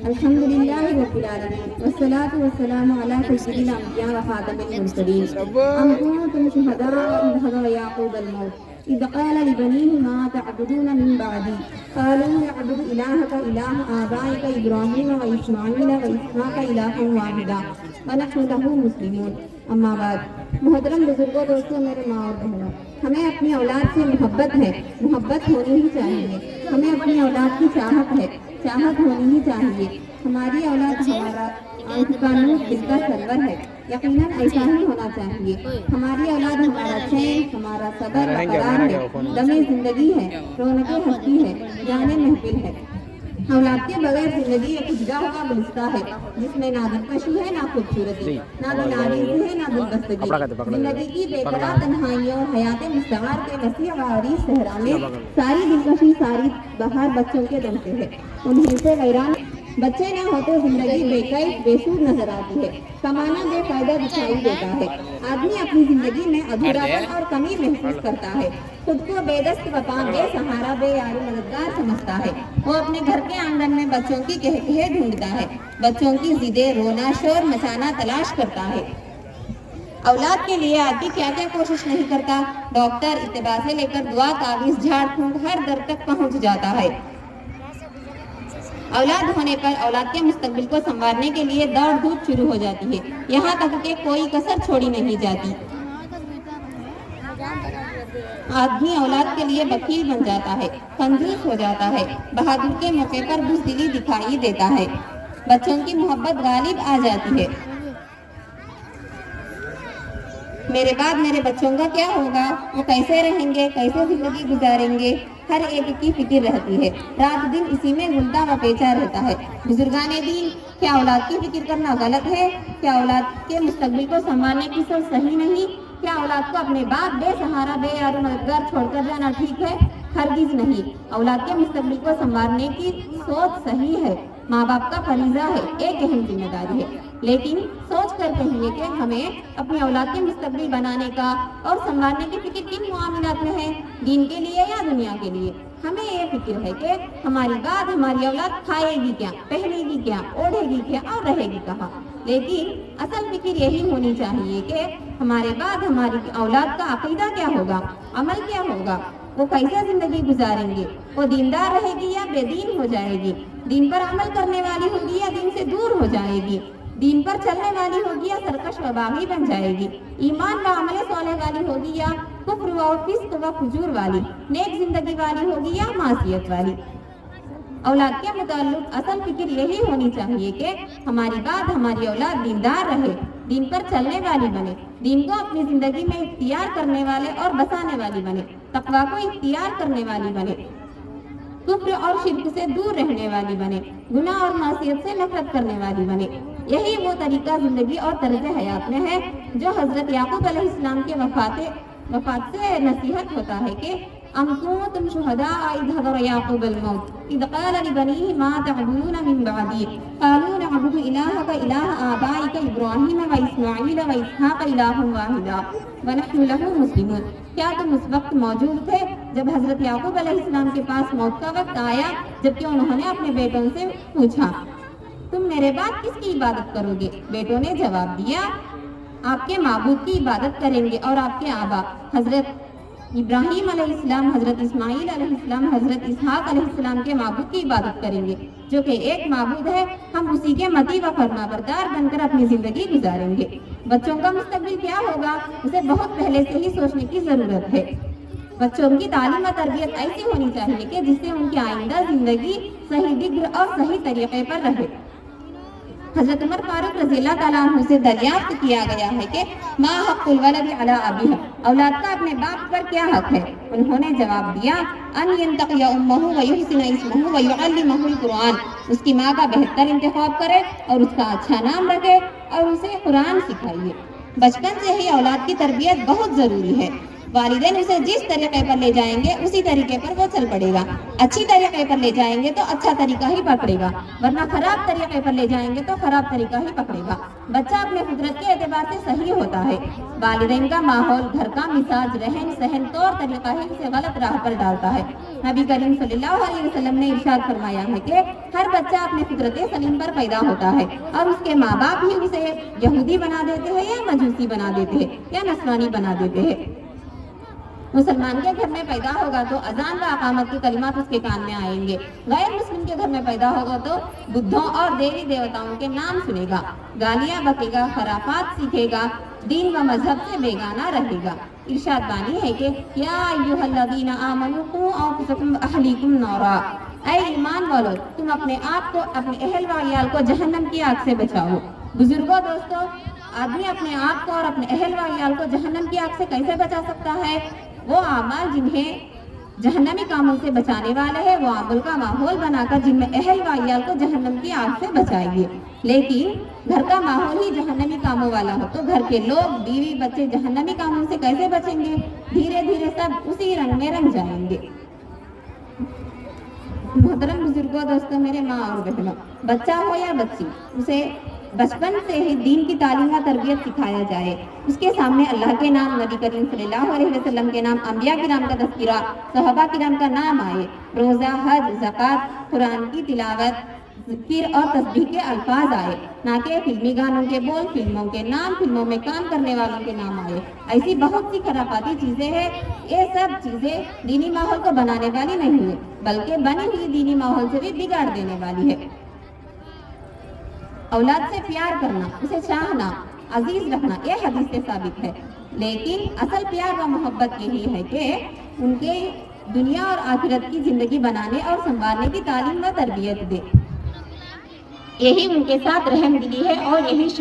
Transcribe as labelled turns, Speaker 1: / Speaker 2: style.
Speaker 1: अल्हम्दुलिल्लाहि रब्बिल आलमीन वस्सलातु वस्सलामु अला सय्यिदिल अंबिया व खातमिल मुरसलीन अम कुंतुम शुहदा इज़ हदर याक़ूबल मौत इज़ क़ाल लिबनीहि मा तअबुदून मिन बअदी क़ालू नअबुदु इलाहका इलाह आबाइका इब्राहीम व इस्माईल व इसहाक़ इलाहन वाहिदा व नहनु लहु मुस्लिमून। अम्मा बाद, मोहतरम बुजुर्गों, दोस्तों, मेरे माँ और बहनों, हमें अपनी औलाद से मोहब्बत है, मोहब्बत होनी ही चाहिए। हमें अपनी औलाद की चाहत है, चाहत होनी ही चाहिए। हमारी औलाद हमारा आंख का नूर, दिल का सरवर है, यकीनन ऐसा ही होना चाहिए। हमारी औलाद हमारा चैन, हमारा सबर व करार है, दमे जिंदगी है, रौनक हस्ती है, जाने महफिल है। औलाद के बगैर जिंदगी एक खुशगाह का गुलिस्ता है, जिसमें ना दिलकशी है, ना खूबसूरती, ना दिलावेज़ी है, ना दिलबस्तगी। जिंदगी की बेकरार तन्हाइयों और हयात मुस्तमार के वसीअ व अरीज़ सहरा में सारी दिलकशी, सारी बहार बच्चों के दम से है। उन्हीं से वैरान बच्चे ना हो तो जिंदगी बेकैफ बेसूर नजर आती है, कमाना बेफायदा दिखाई देता है। आदमी अपनी जिंदगी में अधूरापन और कमी महसूस करता है, खुद को बेदस्त वफा, बेसहारा, बेयार मददगार समझता है। वो अपने घर के आंगन में बच्चों की कहकहे ढूंढता है, बच्चों की जिदे, रोना, शोर मचाना तलाश करता है। औलाद के लिए आदमी क्या क्या कोशिश नहीं करता। डॉक्टर इत्तिबा से लेकर दुआ, तावीज़, झाड़ फूंक हर दर तक पहुंच जाता है। औलाद होने पर औलाद के मुस्तकबिल को संवारने के लिए दौड़ धूप शुरू हो जाती है, यहाँ तक कि कोई कसर छोड़ी नहीं जाती। आदमी औलाद के लिए वकील बन जाता है, कंजूस हो जाता है, बहादुर के मौके पर बुज़दिली दिखाई देता है, बच्चों की मोहब्बत गालिब आ जाती है। मेरे बाद मेरे बच्चों का क्या होगा, वो कैसे रहेंगे, कैसे जिंदगी गुजारेंगे, हर एक की फिक्र रहती है। रात दिन इसी में गुलता व पेचा रहता है। बुजुर्गाने दीन, क्या औलाद की फिक्र करना गलत है? क्या औलाद के मुस्तकबिल को संभालने की सोच सही नहीं? क्या औलाद को अपने बाप बेसहारा, बेयार मददगार छोड़कर जाना ठीक है? हरगिज नहीं। औलाद के मुस्तकबिल को संभालने की सोच सही है, माँ बाप का फरीजा है, एक अहम जिम्मेदारी है। लेकिन सोच कर कहिए कि हमें अपनी औलाद के मुस्तकबिल बनाने का और संभालने की फिक्र किन मामलात में है, दीन के लिए या दुनिया के लिए? हमें ये फिक्र है कि हमारी बाद हमारी औलाद खाएगी क्या, पहनेगी क्या, ओढ़ेगी क्या और रहेगी कहाँ। लेकिन असल फिक्र यही होनी चाहिए कि हमारे बाद हमारी औलाद का अकीदा क्या होगा, अमल क्या होगा, वो कैसे जिंदगी गुजारेंगे, वो दीनदार रहेगी या बेदीन हो जाएगी, दीन पर अमल करने वाली होगी या दीन से दूर हो जाएगी, दीन पर चलने वाली होगी या सरकश व बागी बन जाएगी, ईमान व अमल सोले वाली होगी या कुफ्र व फिस्क व फुजूर वाली, नेक जिंदगी वाली होगी या मासियत वाली। औलाद के मुताल्लिक असल फिक्र यही होनी चाहिए कि हमारी बात हमारी औलाद दीनदार रहे, दीन पर चलने वाली बने, दीन को अपनी जिंदगी में इख्तियार करने वाले और बसाने वाली बने, तकवा को इख्तियार करने वाली बने, कुफ्र और शिर्क से दूर रहने वाली बने, गुनाह और मासियत से नफरत करने वाली बने। यही वो तरीका जिंदगी और तर्ज हयात में है जो हजरत याकूब अलैहिस्सलाम के वफात से नसीहत होता है कि अम कुंतुम शुहदा इज़ हदर याकूबल मौत इज़ क़ाल लिबनीहि मा तअबुदून मिन बअदी क़ालू नअबुदु इलाहका इलाह आबाइका इब्राहीम व इस्माईल व इसहाक़ इलाहन वाहिदा व नहनु लहु मुस्लिमून। क्या तुम उस वक्त मौजूद थे जब हजरत याकूब अलैहिस्सलाम के पास मौत का वक्त आया, जबकि उन्होंने अपने बेटों से पूछा, तुम मेरे बाद किसकी इबादत करोगे? बेटों ने जवाब दिया, आपके माबूद की इबादत करेंगे और आपके आबा हजरत इब्राहीम अलैहिस्सलाम, हजरत इस्माईल अलैहिस्सलाम, हजरत इसहाक अलैहिस्सलाम के माबूद की इबादत करेंगे जो कि एक माबूद है। हम उसी के मती व फरमाबरदार बनकर अपनी जिंदगी गुजारेंगे। बच्चों का मुस्तकबिल क्या होगा, उसे बहुत पहले से ही सोचने की जरूरत है। बच्चों की तालीम और तरबियत ऐसी होनी चाहिए कि जिससे उनकी आइंदा जिंदगी सही दिग्र और सही तरीके पर रहे। हजरत उमर फारूक रज़ियल्लाहु ताला अन्हु से दरियाफ्त किया गया है कि मा हक़्क़ुल वलद अला अबीह, औलाद का अपने बाप पर क्या हक है? उन्होंने जवाब दिया, अन यंतक़िया उम्महु व युहसिन इस्महु व युअल्लिमहुल कुरान, उसकी माँ का बेहतर इंतखाब करे और उसका अच्छा नाम रखे और उसे कुरान सिखाइए। बचपन से ही औलाद की तरबियत बहुत जरूरी है। वालिदैन उसे जिस तरीके पर ले जाएंगे उसी तरीके पर वो चल पड़ेगा। अच्छी तरीके पर ले जाएंगे तो अच्छा तरीका ही पकड़ेगा, वरना खराब तरीके पर ले जाएंगे तो खराब तरीका ही पकड़ेगा। बच्चा अपने फितरत के एतबार से सही होता है। वालिदैन का माहौल, घर का मिजाज, रहन सहन, तौर तरीका ही उसे गलत राह पर डालता है। نبی کریم صلی اللہ علیہ وسلم نے ارشاد فرمایا ہے کہ ہر بچہ اپنے فطرت سلیم پر پیدا ہوتا ہے اور اس کے ماں باپ ہی اسے یہودی بنا دیتے ہیں یا مجوسی بنا دیتے ہیں یا نصرانی بنا دیتے ہیں۔ مسلمان کے گھر میں پیدا ہوگا تو اذان و اقامت کے کلمات اس کے کان میں آئیں گے، غیر مسلم کے گھر میں پیدا ہوگا تو بدھوں اور دیوی دیوتاؤں کے نام سنے گا، گالیاں بکے گا، خرافات سیکھے گا، دین و مذہب سے بیگانہ رہے گا۔ ارشاد بانی ہے کہ یا ایھا الذین آمنوا قوا انفسکم واہلیکم نارا، اے ایمان والو تم اپنے آپ کو، اپنے اہل و عیال کو جہنم کی آگ سے بچاؤ۔ بزرگوں، دوستو، آدمی اپنے آپ کو اور اپنے اہل و عیال کو جہنم کی آگ سے کیسے بچا سکتا ہے؟ وہ اعمال جنہیں جہنمی کاموں سے بچانے والے ہیں، وہ عمل کا ماحول بنا کر جن میں اہل و عیال کو جہنم کی آگ سے بچائیں گے۔ لیکن گھر کا ماحول ہی جہنمی کاموں والا ہو تو گھر کے لوگ، بیوی، بچے جہنمی کاموں سے کیسے بچیں گے؟ دھیرے دھیرے سب اسی رنگ میں رنگ جائیں گے۔ محترم بزرگوں، دوستوں، میرے ماں اور بہنوں، بچہ ہو یا بچی، اسے بچپن سے ہی دین کی تعلیم و تربیت سکھایا جائے، اس کے سامنے اللہ کے نام، نبی کریم صلی اللہ علیہ وسلم کے نام، انبیاء کرام کا تذکرہ، صحابہ کرام کا نام آئے، روزہ، حج، زکوٰۃ، قرآن کی تلاوت، ذکر اور تسبیح کے الفاظ آئے، نہ کہ فلمی گانوں کے بول، فلموں کے نام، فلموں میں کام کرنے والوں کے نام آئے۔ ایسی بہت سی خرافاتی چیزیں ہیں، یہ سب چیزیں دینی ماحول کو بنانے والی نہیں ہیں، بلکہ بنی ہوئی دینی ماحول سے بھی بگاڑ دینے والی ہے۔ اولاد سے پیار کرنا، اسے چاہنا، عزیز رکھنا، یہ حدیث سے ثابت ہے، لیکن اصل پیار و محبت یہی ہے کہ ان کے دنیا اور آخرت کی زندگی بنانے اور سنوارنے کی تعلیم و تربیت دے، یہی ان کے ساتھ رحم دلی ہے اور یہی